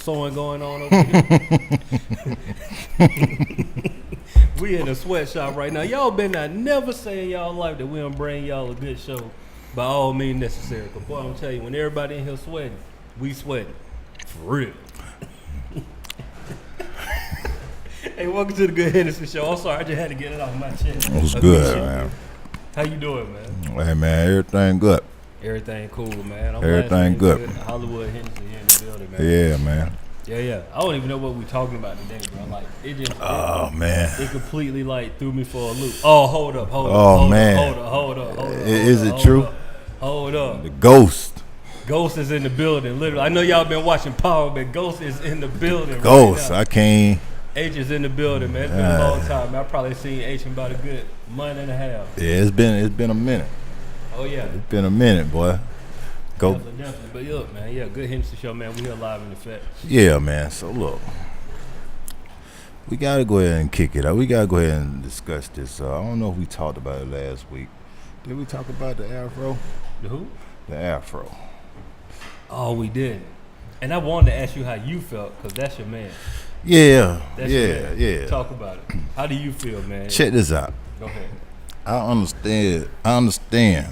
sewing going on over here. We in a sweatshop right now. Y'all been not never say in y'all life that we don't bring y'all a good show by all means necessary. But boy, I'm telling you, when everybody in here sweating, we sweating. For real. Hey, welcome to the Good Henderson Show. I'm sorry, I just had to get it off my chest. It was good, man. How you doing, man? Hey, man, everything good. Everything cool, man. Everything good. Hollywood Henderson here in the building, man. Yeah, man. Yeah. I don't even know what we're talking about today, bro. Like, it just man. It completely like threw me for a loop. Oh, hold up. Man. Hold up. Is it true? Hold up. The ghost. Ghost is in the building, literally. I know y'all been watching Power, but Ghost is in the building. Ghost, right now. I can't. H is in the building, man. It's been a long time. I probably seen H in about a good month and a half. Yeah, it's been a minute. Oh yeah. It's been a minute, boy. Go. Definitely. But look, man, yeah, Good Henderson Show, man. We here live in effect. Yeah, man. So look, we gotta go ahead and kick it out. We gotta go ahead and discuss this. I don't know if we talked about it last week. Did we talk about the afro? The who? The afro. Oh, we did. And I wanted to ask you how you felt, because that's your man. Yeah. That's your man. Yeah. Talk about it. How do you feel, man? Check this out. Go ahead. I understand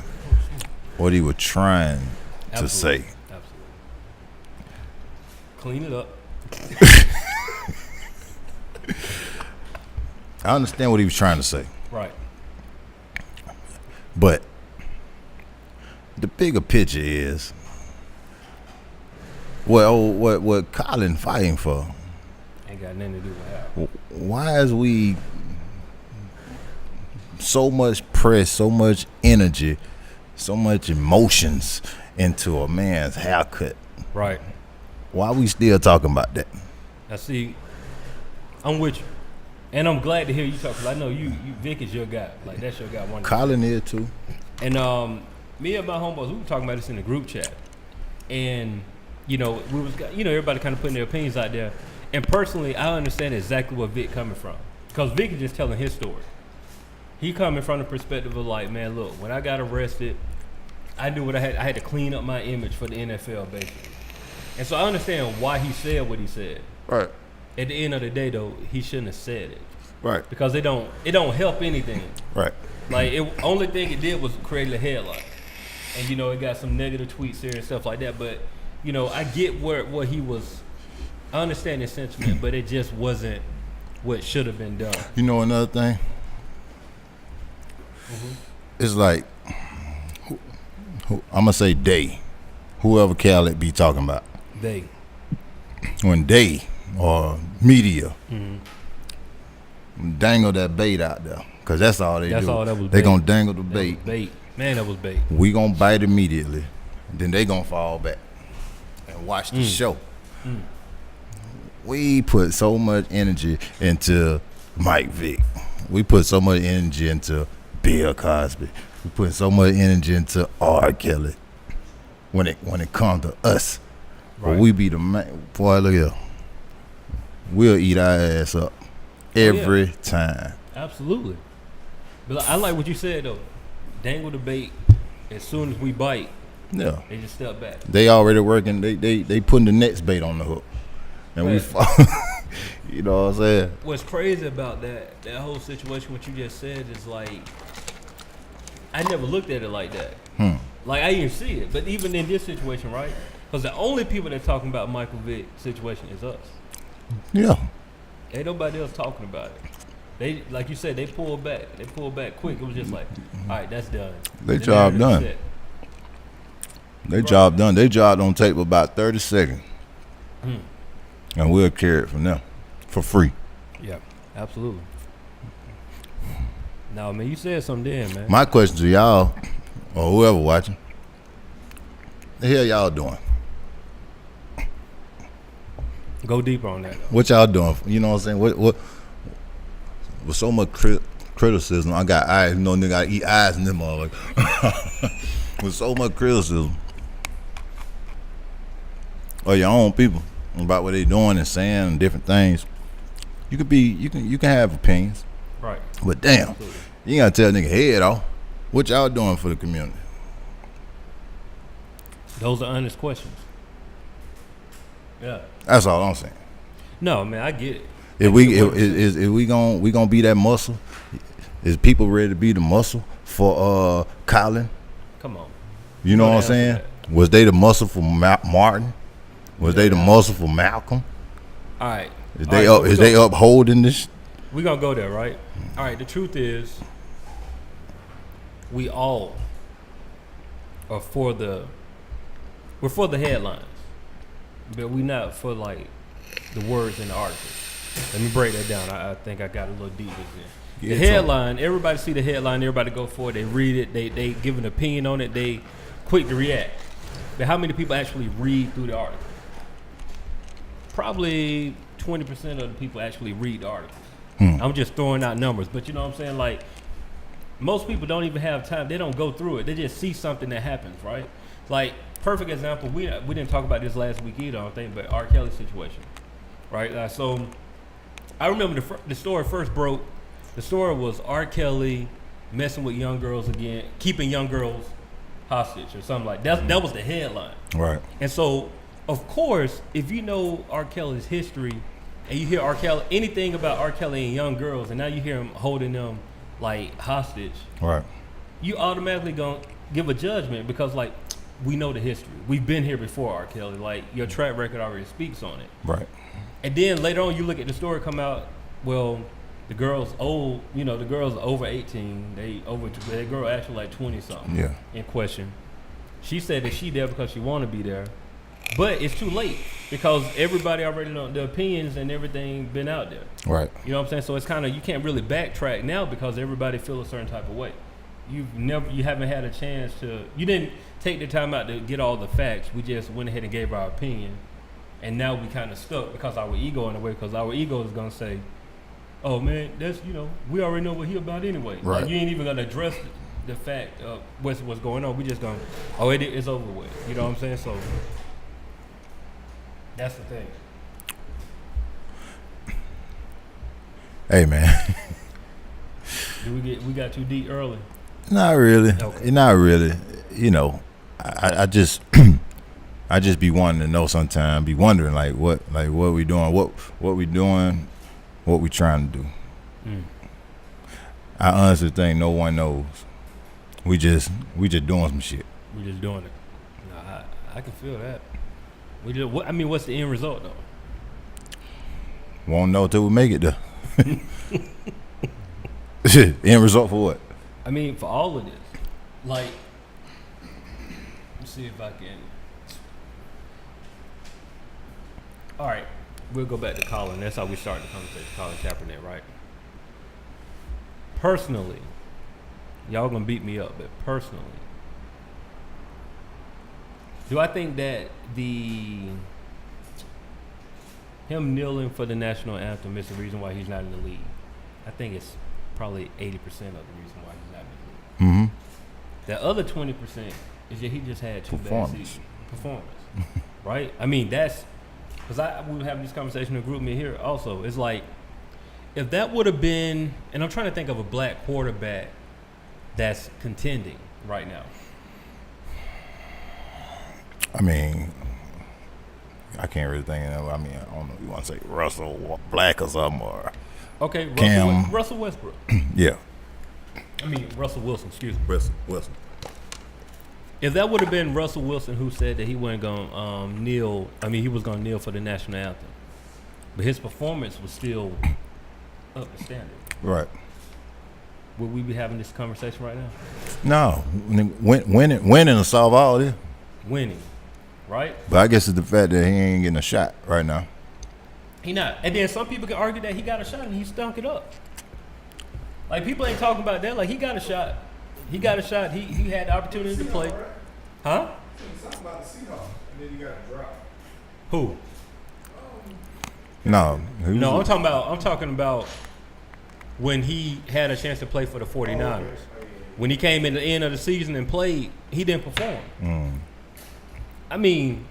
what he was trying to say. Absolutely. Clean it up. I understand what he was trying to say. Right. But the bigger picture is what Colin fighting for. Ain't got nothing to do with how. Why is we so much press, so much energy, so much emotions into a man's haircut? Right. Why we still talking about that? I see. I'm with you, and I'm glad to hear you talk, because I know you Vic is your guy. Like, that's your guy. Colin here too. And me and my homeboys, we were talking about this in the group chat, and we was everybody kind of putting their opinions out there. And personally, I understand exactly where Vic coming from, because Vic is just telling his story. He coming from the perspective of like, man, look, when I got arrested, I knew what I had to clean up my image for the NFL, basically. And so I understand why he said what he said. Right. At the end of the day, though, he shouldn't have said it. Right. Because it don't help anything. Right. Like, only thing it did was create a headline. And, it got some negative tweets here and stuff like that. But, I get where he was. I understand his sentiment, but it just wasn't what should have been done. You know another thing? Mm-hmm. It's like, I'm going to say they. Whoever Khaled be talking about. They. When they or media dangle that bait out there, because that's all they do. All that was they bait. Gonna dangle the bait. Man, that was bait. We gonna bite immediately, then they gonna fall back and watch the show. We put so much energy into Mike Vick. We put so much energy into Bill Cosby. We put so much energy into R. Kelly. When it comes to us, right. But we be the man. Boy, look here. We'll eat our ass up every time. Absolutely. But I like what you said though. Dangle the bait. As soon as we bite, yeah, they just step back. They already working. They putting the next bait on the hook, and right. We fall. You know what I'm saying? What's crazy about that whole situation, what you just said, is like, I never looked at it like that. Like, I didn't see it. But even in this situation, right? Because the only people that talking about Michael Vick's situation is us. Yeah. Ain't nobody else talking about it. They, like you said, they pulled back. They pulled back quick. It was just like, all right, that's done. They job done. They job done. They job on tape about 30 seconds. And we'll carry it from them for free. Yeah, absolutely. No, man, you said something then, man. My question to y'all, or whoever watching, the hell y'all doing? Go deeper on that, though. What y'all doing? You know what I'm saying? What with so much criticism, I got eyes. You know, nigga, I eat eyes in them all. With so much criticism of your own people about what they doing and saying and different things, you can have opinions, right? But damn, absolutely. You ain't gotta tell a nigga head off. What y'all doing for the community? Those are honest questions. Yeah. That's all I'm saying. No, man, I get it. If we gonna be that muscle, is people ready to be the muscle for Colin? Come on. You know what I'm saying? Was they the muscle for Martin? Was they the muscle for Malcolm? All right. Is they upholding this? We're gonna go there, right? All right. The truth is, we all are we're for the headlines, but we're not for like the words in the article. Let me break that down. I think I got a little deep in there. The headline, everybody see the headline, everybody go for it, they read it, they give an opinion on it, they quick to react. But how many people actually read through the article? Probably 20% of the people actually read the article. I'm just throwing out numbers, but you know what I'm saying? Like, most people don't even have time. They don't go through it. They just see something that happens, right? Like, perfect example, we didn't talk about this last week either, I don't think, but R. Kelly situation, right? So I remember the story first broke. The story was R. Kelly messing with young girls again, keeping young girls hostage or something like that. That was the headline. Right. And so, of course, if you know R. Kelly's history and you hear R. Kelly, anything about R. Kelly and young girls, and now you hear him holding them like hostage, right, you automatically gonna give a judgment because like we know the history. We've been here before, R. Kelly. Like, your track record already speaks on it. Right. And then later on, you look at the story come out. Well, the girl's old. You know, the girl's over 18. The girl actually like 20 something. Yeah. In question, she said that she there because she want to be there, but it's too late because everybody already know the opinions and everything been out there. Right. You know what I'm saying? So it's kind of, you can't really backtrack now because everybody feel a certain type of way. You haven't had a chance to. You didn't take the time out to get all the facts. We just went ahead and gave our opinion. And now we kind of stuck because our ego in a way, because our ego is going to say, oh man, that's, we already know what he about anyway. Right. Like, you ain't even going to address the fact of what's going on. We just going, oh, it's over with. You know what I'm saying? So that's the thing. Hey man. We got too deep early? Not really. Okay. Not really. I just I just be wanting to know sometimes, be wondering what we doing, what we doing, what we trying to do. I honestly think no one knows. We just doing some shit. We just doing it. No, I can feel that. What's the end result though? Won't know till we make it though. End result for what? I mean, for all of this, like, let's see if I can. All right, we'll go back to Colin. That's how we started the conversation, Colin Kaepernick, right? Personally, y'all gonna beat me up, but personally, do I think that him kneeling for the national anthem is the reason why he's not in the league? I think it's probably 80% of the reason why he's not in the league. The other 20% is that he just had two bad seasons. Performance. Right? I mean, that's because we were having this conversation in group me here also. It's like, if that would have been, and I'm trying to think of a black quarterback that's contending right now. I mean, I can't really think of it. I mean, I don't know if you want to say Russell Black or something, or okay, Russell Westbrook. Yeah. I mean, Russell Wilson, excuse me. Russell Wilson. If that would have been Russell Wilson who said that he wasn't going to kneel, he was going to kneel for the national anthem, but his performance was still up to standard. Right. Would we be having this conversation right now? No. Winning will solve all this. Winning, right? But I guess it's the fact that he ain't getting a shot right now. He not. And then some people can argue that he got a shot and he stunk it up. Like, people ain't talking about that. Like, he got a shot. He got a shot. He had the opportunity to play. Huh? Something about the Seahawks, and then you got a drop. Who? No. No, I'm talking about when he had a chance to play for the 49ers. When he came in the end of the season and played, he didn't perform. I mean,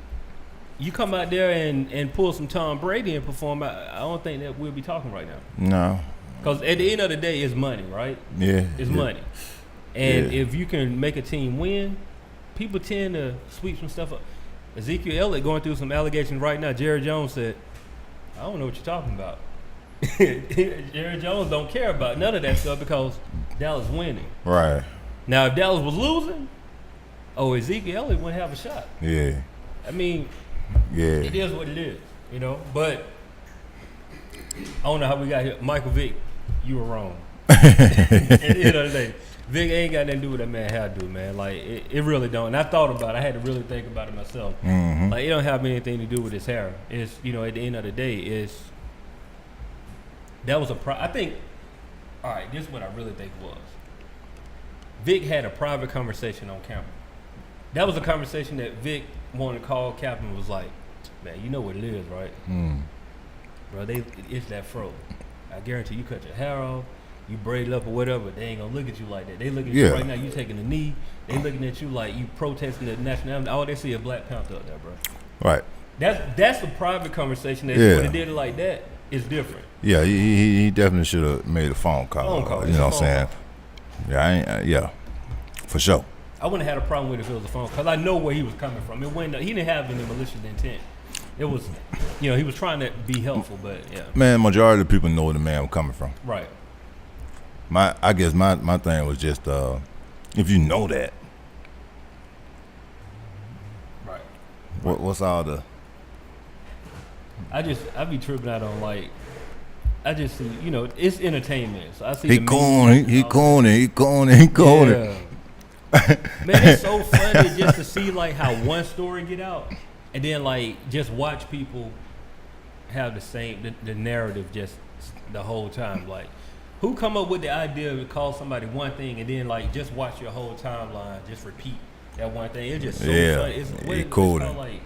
you come out there and pull some Tom Brady and perform, I don't think that we'll be talking right now. No. Because at the end of the day, it's money, right? Yeah. It's money. And if you can make a team win, people tend to sweep some stuff up. Ezekiel Elliott going through some allegations right now. Jerry Jones said, I don't know what you're talking about. Jerry Jones don't care about none of that stuff because Dallas winning. Right. Now, if Dallas was losing, Ezekiel Elliott wouldn't have a shot. Yeah. I mean, Yeah. it is what it is, you know. But I don't know how we got here. Michael Vick, you were wrong. At the end of the day, Vic ain't got nothing to do with that man hair do, man. Like, it really don't. And I thought about it. I had to really think about it myself. Mm-hmm. Like, it don't have anything to do with his hair. It's, you know, at the end of the day, that was I think, all right, this is what I really think it was. Vic had a private conversation on camera. That was a conversation that Vic wanted to call Cap and was like, man, you know what it is, right? Bro, it's that fro. I guarantee you cut your hair off, you braid it up or whatever, they ain't gonna look at you like that. They looking at you right now, you taking a knee, they looking at you like you protesting the national anthem. All they see is Black Panther up there, bro. Right. That's a private conversation. That when they did it like that, it's different. Yeah, he definitely should have made a phone call. You know what I'm saying? Yeah, yeah, for sure. I wouldn't have had a problem with it if it was a phone, because I know where he was coming from. He didn't have any malicious intent. It was, you know, he was trying to be helpful, but yeah. Man, majority of the people know where the man was coming from. Right. I guess my thing was just if you know that. Right. What's all the? I be tripping out on, like, I just see, you know, it's entertainment. So I see He corny. Yeah. Man, it's so funny just to see like how one story get out, and then like just watch people have the same the narrative just the whole time. Like, who come up with the idea to call somebody one thing and then like just watch your whole timeline just repeat that one thing? It's just so funny. It's called, like,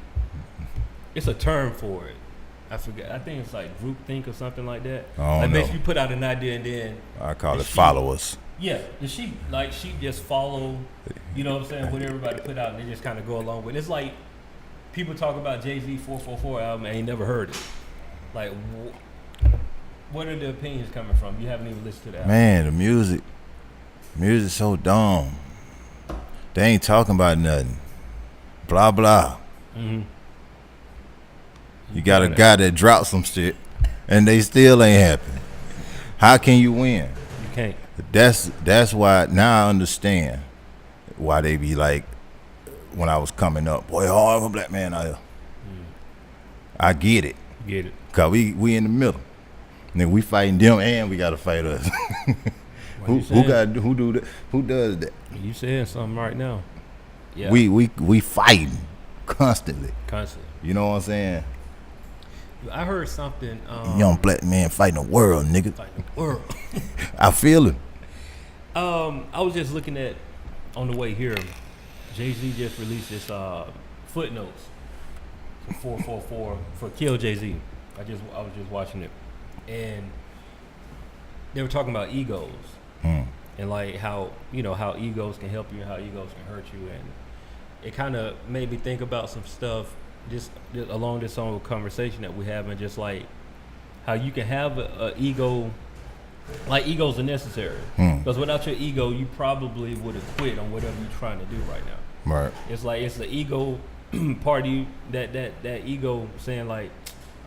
it's a term for it. I forget. I think it's like groupthink or something like that. Like, basically you put out an idea and then I call it followers. Yeah, she just follow, you know what I'm saying, what everybody put out, and they just kind of go along with it. It's like people talk about Jay-Z 444 album and ain't never heard it. Like, what are the opinions coming from? You haven't even listened to that. Man, the music's so dumb. They ain't talking about nothing. Blah blah. Mm-hmm. You got a guy that dropped some shit, and they still ain't happy. How can you win? You can't. That's why now I understand why they be like, when I was coming up, boy, hard for black man out here. I get it. Get it. Cause we in the middle. And then we fighting them and we gotta fight us. Who does that? You saying something right now. Yeah. We fighting constantly. You know what I'm saying? I heard something. Young black man fighting the world, nigga. Fighting the world. I feel it. I was just looking at, on the way here, Jay-Z just released this footnotes for 444 for Kill Jay-Z. I was just watching it, and they were talking about egos and like how, you know, how egos can help you and how egos can hurt you, and it kind of made me think about some stuff just along this whole conversation that we have, and just like how you can have a ego. Like, egos are necessary, because without your ego, you probably would have quit on whatever you're trying to do right now. Right. It's like, it's the ego part of you, that ego saying like,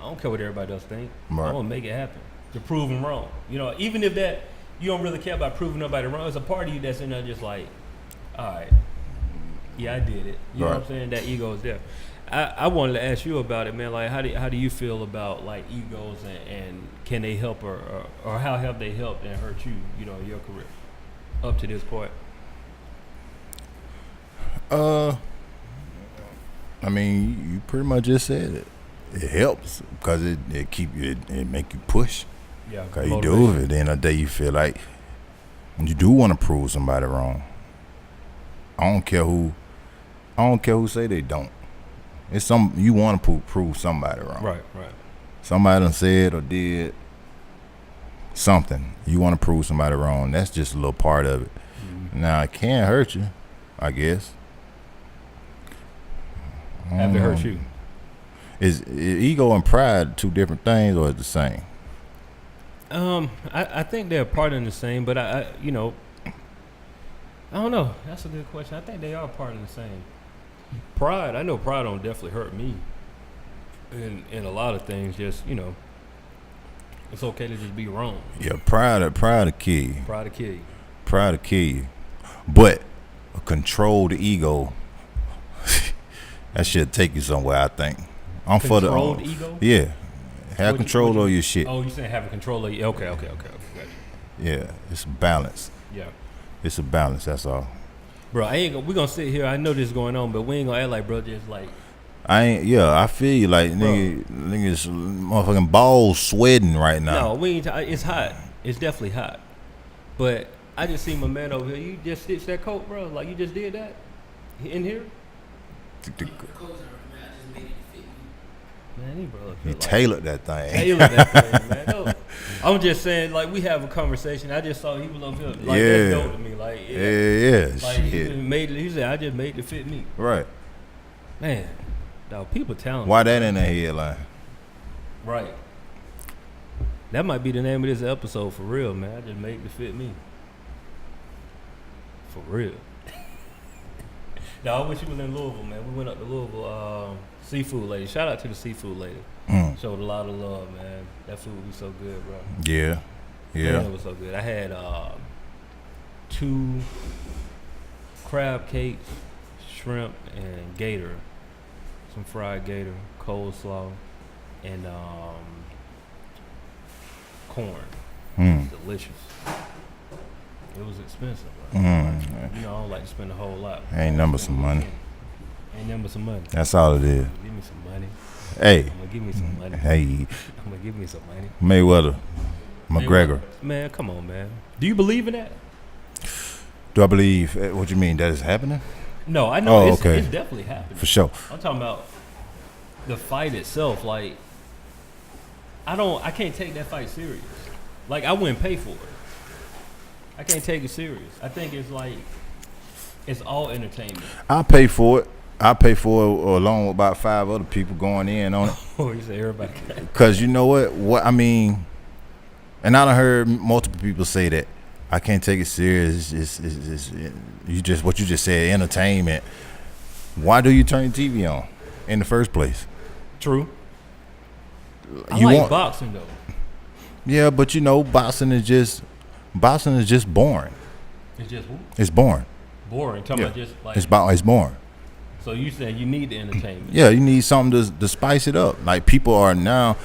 I don't care what everybody else think. Right. I'm gonna make it happen to prove them wrong. You know, even if that you don't really care about proving nobody wrong, it's a part of you that's in there just like, all right, yeah, I did it. You know what I'm saying? That ego is there. I wanted to ask you about it, man. Like, how do you feel about like egos, and can they help or how have they helped and hurt you, you know, in your career up to this point? I mean, you pretty much just said it. It helps because it keep you, it make you push. Yeah. Cause you do it. At the end of the day, you feel like you do want to prove somebody wrong. I don't care who say they don't. It's you want to prove somebody wrong. Right. Somebody done said or did something. You want to prove somebody wrong. That's just a little part of it. Mm-hmm. Now, it can hurt you, I guess. Have it hurt you? Is ego and pride two different things, or is it the same? I think they're part of the same, but I you know, I don't know. That's a good question. I think they are part of the same. Pride. I know pride don't definitely hurt me. In a lot of things, just it's okay to just be wrong. Yeah, pride to kill you. Pride to kill you. Pride to kill you. But a controlled ego, that should take you somewhere, I think. I'm for the Controlled ego? Yeah. Have control over your shit. Oh, you saying having control of you? Okay. Gotcha. Yeah, it's a balance. Yeah. It's a balance, that's all. Bro, we gonna sit here. I know this is going on, but we ain't gonna act like, bro, just like. I feel you like niggas motherfucking balls sweating right now. No, we ain't. It's hot. It's definitely hot. But I just see my man over here. You just stitched that coat, bro. Like you just did that in here. Man, he tailored that thing. Tailored that thing, man. No, I'm just saying, like we have a conversation. I just saw he was over here. Like that's dope to me. Like yeah. Like he said, I just made it fit me. Right. Man, dog, people talented. Why that in the headline? Right. That might be the name of this episode for real, man. I just made it fit me. For real. Dog, I wish you was in Louisville, man. We went up to Louisville. Seafood lady. Shout out to the seafood lady. Showed a lot of love, man. That food was so good, bro. Yeah. Man, it was so good. I had 2 crab cakes, shrimp, and gator. Some fried gator, coleslaw, and corn. Delicious. It was expensive, bro. I don't like to spend a whole lot. Ain't number some money. Ain't number some money. That's all it is. Give me some money. Hey. I'm gonna give me some money. Hey. I'm gonna give me some money. Mayweather. McGregor. Man, come on, man. Do you believe in that? Do I believe? What you mean? That is happening? No, I know it's okay. definitely happening. For sure. I'm talking about the fight itself. Like, I can't take that fight serious. Like, I wouldn't pay for it. I can't take it serious. I think it's like, it's all entertainment. I'll pay for it. I'll pay for it along with about 5 other people going in on it. Oh, you say everybody? Because you know what I mean, and I done heard multiple people say that I can't take it serious. It's what you just said, entertainment. Why do you turn TV on in the first place? True. I like boxing though. Yeah, but boxing is just boring. It's just who? It's boring. Boring. Talking about just like it's boring. So you saying you need the entertainment? Yeah, you need something to spice it up. Like people are now.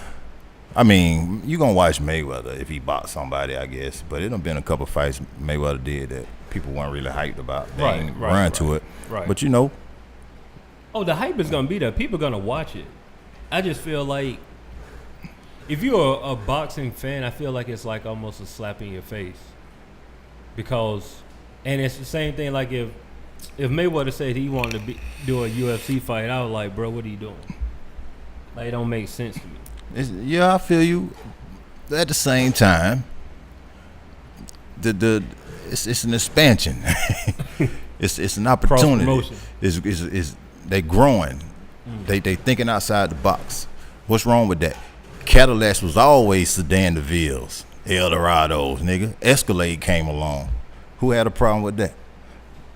I mean, you gonna watch Mayweather if he boxed somebody, I guess. But it done been a couple fights Mayweather did that people weren't really hyped about. They ain't run to it. Right. But oh, the hype is gonna be there. People gonna watch it. I just feel like if you're a boxing fan, I feel like it's like almost a slap in your face. Because, and it's the same thing like if Mayweather said he wanted to do a UFC fight, I was like, bro, what are you doing? Like, it don't make sense to me. I feel you. At the same time, it's an expansion. it's an opportunity. It's they growing. They thinking outside the box. What's wrong with that? Cadillacs was always Sedan DeVille's, Eldorados, nigga. Escalade came along. Who had a problem with that?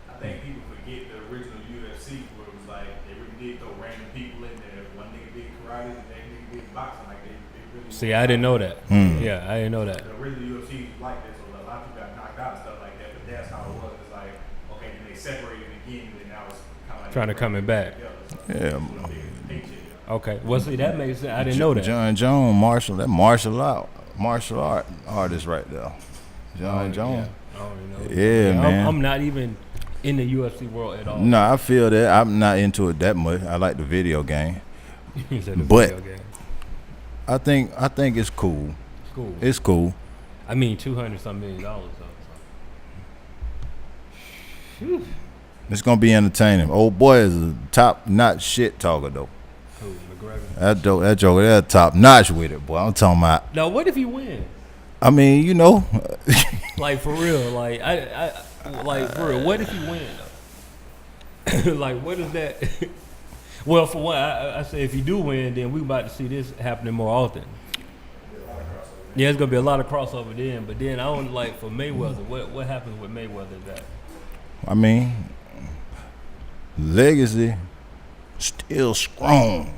I think people forget the original UFC where it was like they really did throw random people in there. One nigga did karate and that nigga did boxing. Like they really. See, I didn't know that. Yeah, I didn't know that. The original UFC was like that, so a lot of people got knocked out and stuff like that. But that's how it was. It's like, okay, then they separated again, and now it's kind of like Trying to coming back. Yeah. Okay. Well, see, that makes sense. I didn't know that. John Jones, martial art artist right there. John Jones. I don't know. Yeah, man. I'm not even in the UFC world at all. No, I feel that. I'm not into it that much. I like the video game. You said the But- video game. I think it's cool. It's cool. It's cool. I mean, $200-some million though. So. It's gonna be entertaining. Old boy is a top notch shit talker though. Cool, McGregor. That joker, they're top notch with it, boy. I'm talking about. Now, what if he wins? I mean, Like for real, like I like for real. What if he wins? Though? Like, what is that? Well, for one, I say if you do win, then we about to see this happening more often. Yeah, it's gonna be a lot of crossover then. But then I don't like for Mayweather. What happens with Mayweather? That I mean, legacy. Still strong.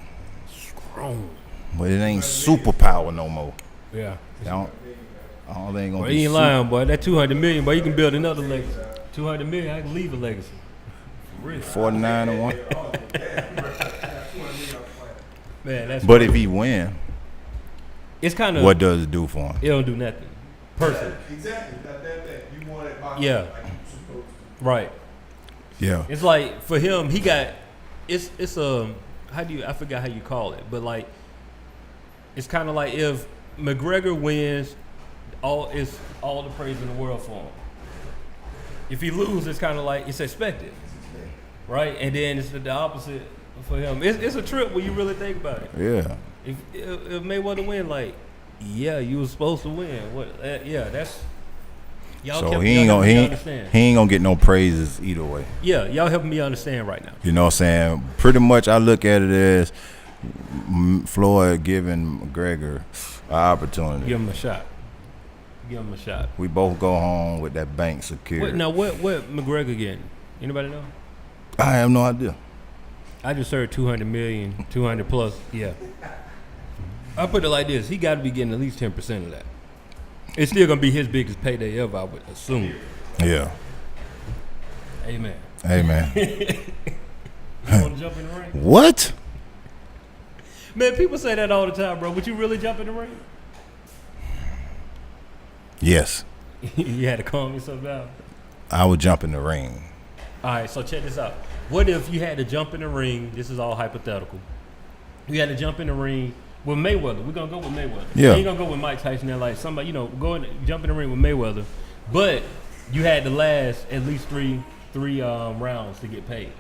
Strong. But it ain't superpower no more. Yeah. I don't think Boy, gonna you be ain't lying, boy. That 200 million, boy, you can build another legacy. 200 million, I can leave a legacy. For real. 49 and 1. Man, that's But if he win, it's kind of what does it do for him? it don't do nothing. Personally. Exactly. That. You want it box Yeah. like you supposed to. Right. Yeah. It's like for him, he got it's I forgot how you call it, but like it's kind of like if McGregor wins, all the praise in the world for him. If he loses, it's kind of like it's expected, right? And then it's the opposite for him. It's a trip when you really think about it. Yeah. If Mayweather win, like, yeah, you was supposed to win. What? Yeah, that's y'all. So kept, he y'all helping me ain't understand. gonna get no praises either way. Yeah, y'all helping me understand right now. You know what I'm saying? Pretty much I look at it as Floyd giving McGregor an opportunity. Give him a shot. Give him a shot. We both go home with that bank secured. What McGregor getting? Anybody know? I have no idea. I just heard 200 million, 200 plus. Yeah. I put it like this: he got to be getting at least 10% of that. It's still gonna be his biggest payday ever, I would assume. Yeah. Amen. Hey, man. You want to jump in the ring? What? Man, people say that all the time, bro. Would you really jump in the ring? Yes. You had to calm yourself down. I would jump in the ring. All right, so check this out. What if you had to jump in the ring? This is all hypothetical. You had to jump in the ring with Mayweather. We're gonna go with Mayweather. Yeah. We ain't gonna go with Mike Tyson. There, like somebody, jump in the ring with Mayweather. But you had to last at least three rounds to get paid.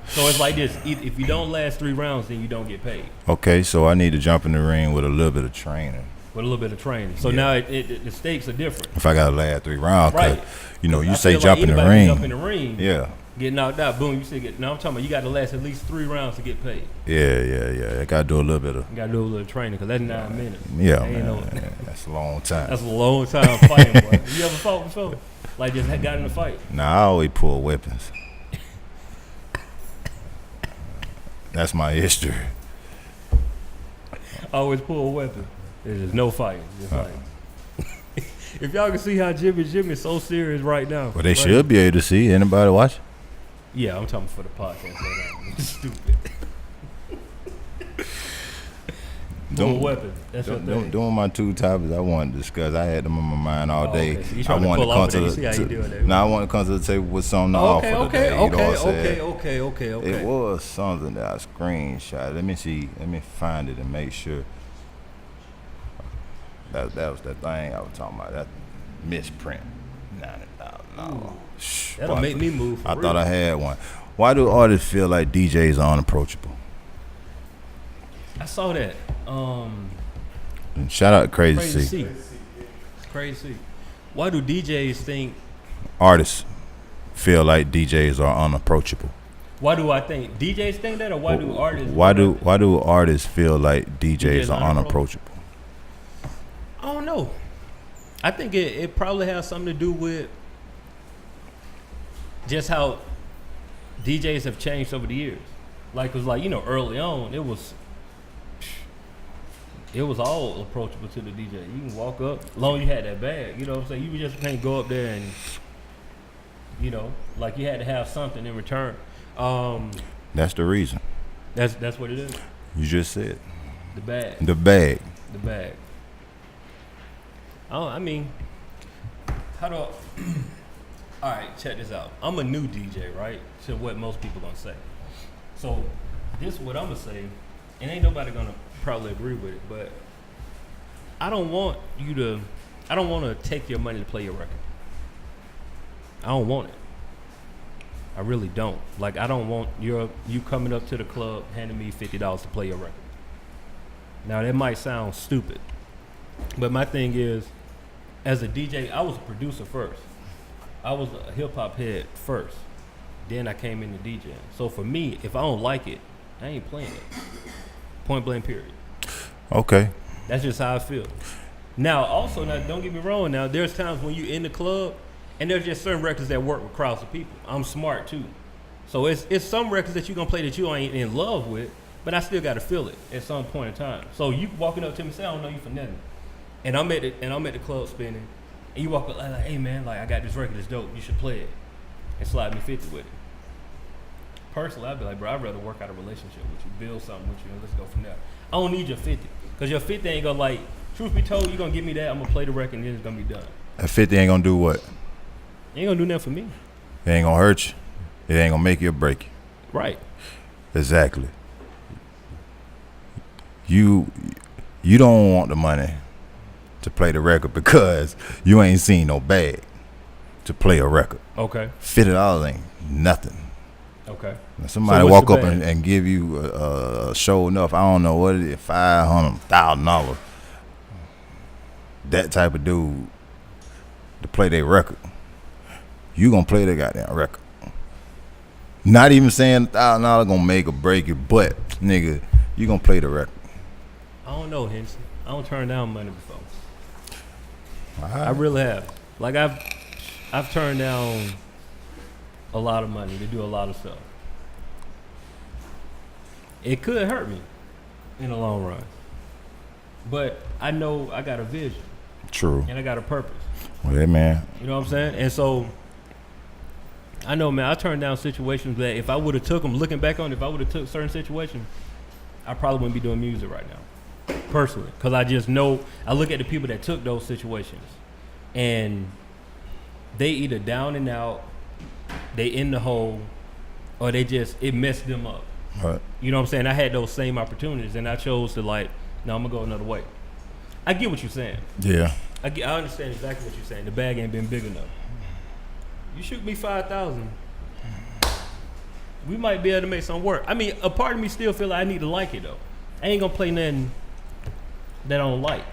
So it's like this: if you don't last 3 rounds, then you don't get paid. Okay, so I need to jump in the ring with a little bit of training. With a little bit of training. So Yeah. now the stakes are different. If I got to last 3 rounds, 'cause, Right. you I say feel jump like in the anybody can ring. Jump in the ring. Yeah. Get knocked out. Boom. You still get. No, I'm talking about you got to last at least 3 rounds to get paid. Yeah. I got to do a little bit of. You got to do a little training because that's 9 minutes. Yeah, Ain't man. no- That's a long time. That's a long time fighting, boy. You ever fought before? Like just got in a fight? Nah, I always pull weapons. That's my history. Always pull a weapon. There's no fighting. Just like if y'all can see how Jimmy's so serious right now. Well, they right? should be able to see. Anybody watch? Yeah, I'm talking for the podcast. Stupid. Pull a weapon. That's your thing. Doing my 2 topics I wanted to discuss. I had them in my mind all day. Okay. So you I trying to wanted pull to come off to of that. the. You see how you doing that? Now I want to come to the table with something to offer today. You know what I'm saying? Okay. It was something that I screenshot. Let me see. Let me find it and make sure. That was that thing I was talking about. That misprint. $90,000. That'll make me move. For I real. thought I had one. Why do artists feel like DJs are unapproachable? I saw that. And shout out to Crazy C. Crazy. It's crazy. Why do DJs think? Artists feel like DJs are unapproachable. Why do I think DJs think that, or why do artists? Why do artists feel like DJs are unapproachable? I don't know. I think it probably has something to do with just how DJs have changed over the years. Like, it was like, early on, it was all approachable to the DJ. You can walk up, as long as you had that bag, you know what I'm saying? You just can't go up there and, like you had to have something in return. That's the reason. That's what it is. You just said. The bag. The bag. The bag. I mean, how do I... All right, check this out. I'm a new DJ, right? To what most people gonna say. So this is what I'm gonna say, and ain't nobody gonna probably agree with it, but I don't want to take your money to play your record. I don't want it. I really don't. Like, I don't want you coming up to the club handing me $50 to play your record. Now that might sound stupid, but my thing is, as a DJ, I was a producer first. I was a hip hop head first. Then I came into DJing. So for me, if I don't like it, I ain't playing it. Point blank, period. Okay. That's just how I feel. Now, also, don't get me wrong. Now, there's times when you're in the club, and there's just certain records that work with crowds of people. I'm smart too. So it's some records that you're gonna play that you ain't in love with, but I still gotta feel it at some point in time. So you walking up to me and say, I don't know you for nothing. And I'm at the club spinning, and you walk up like, hey man, like I got this record that's dope, you should play it. And slide me 50 with it. Personally, I'd be like, bro, I'd rather work out a relationship with you, build something with you, and let's go from there. I don't need your 50. Because your 50 ain't gonna like, truth be told, you're gonna give me that, I'm gonna play the record and then it's gonna be done. That 50 ain't gonna do what? It ain't gonna do nothing for me. It ain't gonna hurt you. It ain't gonna make you or break you. Right. Exactly. You don't want the money to play the record because you ain't seen no bag to play a record. Okay. $50 ain't nothing. Okay. Now somebody So walk what's up the bag? and give you a show enough, I don't know what it is, $500,000. That type of dude to play their record. You gonna play the goddamn record. Not even saying $1,000 gonna make or break it, but nigga, you gonna play the record. I don't know, Henson. I don't turn down money before. All I right. really have. Like I've turned down a lot of money to do a lot of stuff. It could hurt me in the long run. But I know I got a vision True. and I got a purpose. Well, hey, man. You know what I'm saying? And so I know, man, I turned down situations that if I would have took them, looking back on it, if I would have took certain situations, I probably wouldn't be doing music right now, personally. Because I just know, I look at the people that took those situations, and they either down and out, they in the hole, or it messed them up. Right. You know what I'm saying? I had those same opportunities, and I chose to no, I'm going to go another way. I get what you're saying. Yeah. I understand exactly what you're saying. The bag ain't been big enough. You shoot me 5,000, we might be able to make something work. I mean, a part of me still feel like I need to like it though. I ain't gonna play nothing that I don't like.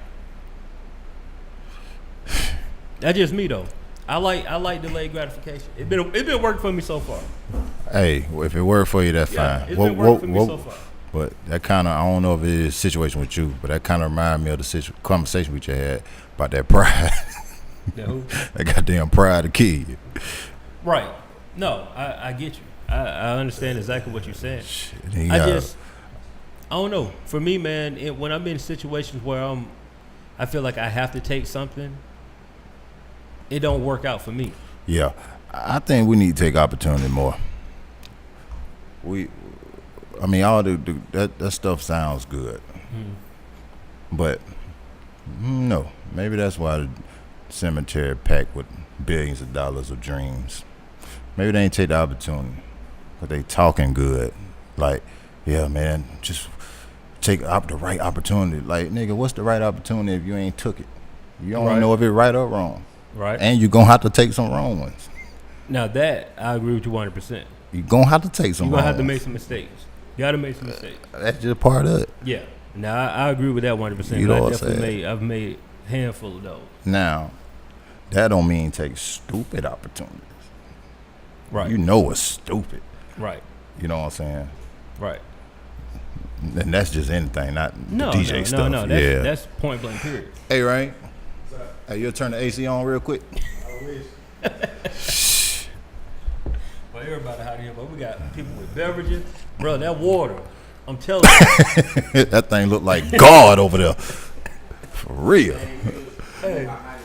That's just me though. I like delayed gratification. It been working for me so far. Hey, if it worked for you, that's Yeah, fine. it's been working for me so far. But that kind of, I don't know if it is a situation with you, but that kind of remind me of the conversation we just had about that pride. Yeah, who? That goddamn pride to kill you. Right. No, I get you. I understand exactly what you're saying. Shit, I don't know. For me, man, when I'm in situations where I feel like I have to take something, it don't work out for me. Yeah, I think we need to take opportunity more. All that stuff sounds good, but no, maybe that's why the cemetery packed with billions of dollars of dreams. Maybe they ain't take the opportunity, but they talking good. Like, yeah, man, just take the right opportunity. Like, nigga, what's the right opportunity if you ain't took it? You don't Right. know if it's right or wrong. Right. And you're going to have to take some wrong ones. Now that I agree with you 100%. You're going to have to take some You're wrong gonna have to ones. make some mistakes. You gotta make some mistakes. That's just part of it. Yeah. Now I agree with that 100%. You know I what I'm definitely saying? I've made a handful of those. Now, that don't mean take stupid opportunities. Right. You know it's stupid. Right. You know what I'm saying? Right. And that's just anything, not No, the DJ no, stuff. no. That's point blank period. Hey, Rain. Hey, you'll turn the AC on real quick. I wish. Well, everybody out here, but we got people with beverages. Bro, that water, I'm telling you. That thing look like God over there. For real. Hey, I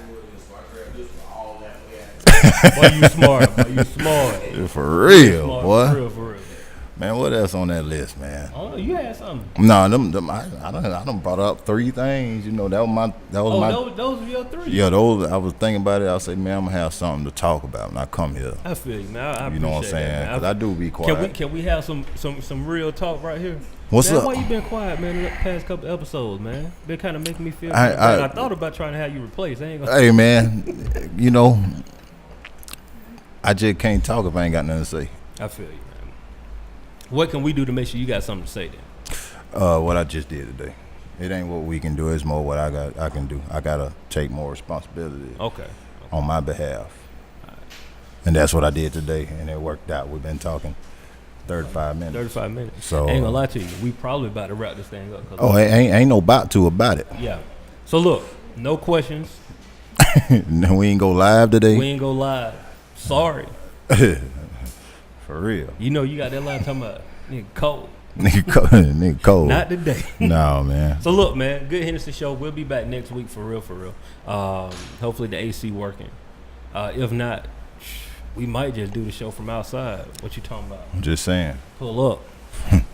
so I grabbed this for all that we had. boy, you smart. Boy, you smart. For real, Smart, boy. For real, for real. Man, what else on that list, man? I don't know. You had something. No, I done brought up 3 things. You know, that was my. Those were your 3. Yeah, those. I was thinking about it. I say, man, I'm gonna have something to talk about when I come here. I feel you, man. I You know what I'm appreciate saying? that, man. Because I do be quiet. Can we have some real talk right here? What's man, up? Why you been quiet, man? The past couple episodes, man. Been kind of making me feel. I thought about trying to have you replaced. I ain't gonna. Hey, man, you know, I just can't talk if I ain't got nothing to say. I feel you, man. What can we do to make sure you got something to say then? What I just did today. It ain't what we can do. It's more what I can do. I gotta take more responsibility Okay. on my behalf, and that's what I did today, and it worked out. We've been talking 35 minutes. 35 minutes. So I ain't gonna lie to you. We probably about to wrap this thing up. Oh, ain't no about it. Yeah. So look, no questions. No, we ain't go live today. We ain't go live. Sorry. For real. You know, you got that line talking about nigga cold. Nigga cold. Not today. No, man. So look, man, good Hennessy show. We'll be back next week for real. Hopefully the AC working. If not, we might just do the show from outside. What you talking about? I'm just saying. Pull up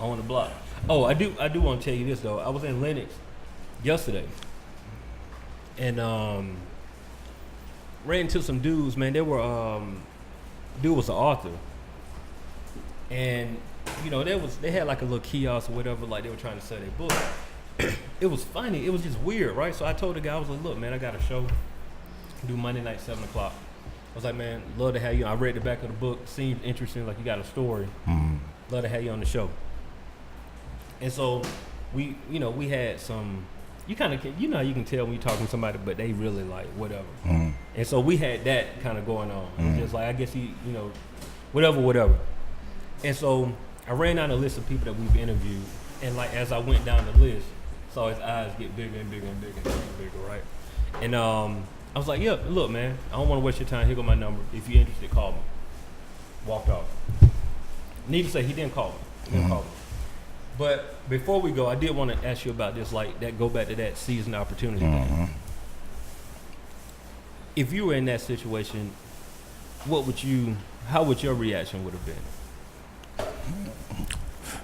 on the block. Oh, I do want to tell you this though. I was in Lenox yesterday, and ran into some dudes. Man, they were dude was an author, and you know they had like a little kiosk or whatever, like they were trying to sell their book. It was funny. It was just weird, right? So I told the guy, I was like, look, man, I got a show. Do Monday night 7 o'clock. I was like, man, love to have you. I read the back of the book. Seemed interesting, like you got a story. Mm-hmm. Love to have you on the show. And so we had some. You kind of, you know, you can tell when you're talking to somebody, but they really like whatever. Mm-hmm. And so we had that kind of going on. It was just like, I guess whatever. And so I ran down a list of people that we've interviewed, and like as I went down the list, saw his eyes get bigger and bigger and bigger and bigger, right? And I was like, yeah, look, man, I don't want to waste your time. Here go my number. If you're interested, call me. Walked off. Needless to say, he didn't call me. He didn't call me. But before we go, I did want to ask you about this, like that. Go back to that season opportunity thing. If you were in that situation, how would your reaction would have been?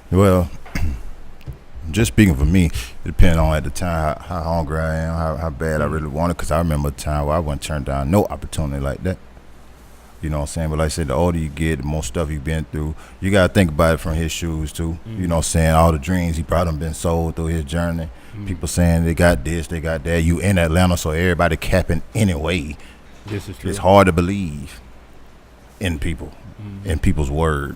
Well, just speaking for me, it depends on at the time how hungry I am, how bad I really want it. Because I remember a time where I wouldn't turn down no opportunity like that. You know what I'm saying? But like I said, the older you get, the more stuff you've been through. You got to think about it from his shoes, too. You know what I'm saying? All the dreams he probably been sold through his journey. People saying they got this, they got that. You in Atlanta, so everybody capping anyway. This is true. It's hard to believe in people, in people's word.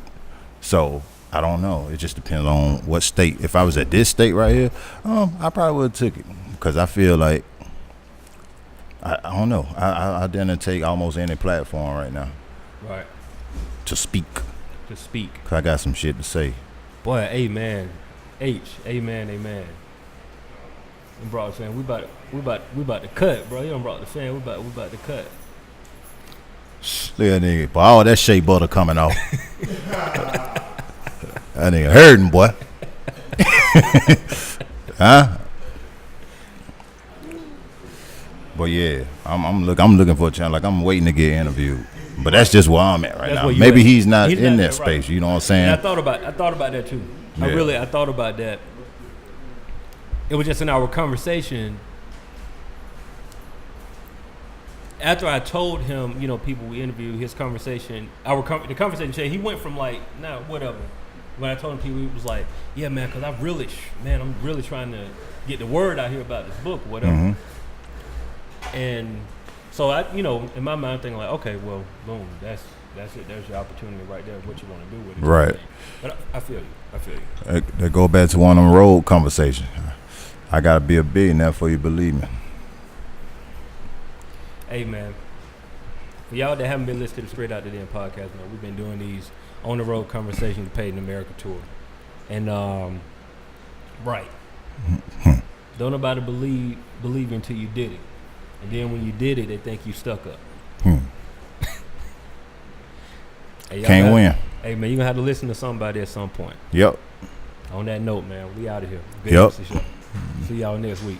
So I don't know. It just depends on what state. If I was at this state right here, I probably would have took it because I feel like I don't know. I didn't take almost any platform right now. Right. To speak. Because I got some shit to say. Boy, amen. Amen. And bro, saying we about to cut, bro. You done brought the fan. We about to cut. Yeah, nigga. But all that shea butter coming off. That nigga hurting, boy. Huh? But yeah, I'm looking for a chance. Like I'm waiting to get interviewed. But that's just where I'm at right now. Maybe he's not in that space. Right. You know what I'm saying? And I thought about that too. Yeah. I thought about that. It was just in our conversation. After I told him, you know, people we interviewed, his conversation, the conversation changed. He went from like, nah, whatever. When I told him people, he was like, yeah, man, because I'm really trying to get the word out here about this book, whatever. Mm-hmm. And so I, you know, in my mind, thinking like, okay, well, boom, that's it. There's your opportunity right there. What you want to do with it? Right. But I feel you. That go back to one of them road conversations. I gotta be a billionaire before you believe me. Hey, man. For y'all that haven't been listening to the Straight Out the Den podcast, man, we've been doing these on the road conversations, Paid in America tour, and right. Don't nobody believe until you did it. And then when you did it, they think you stuck up. Hey, can't win. Hey, man, you're going to have to listen to somebody at some point. Yep. On that note, man, we out of here. Good yep. See y'all next week.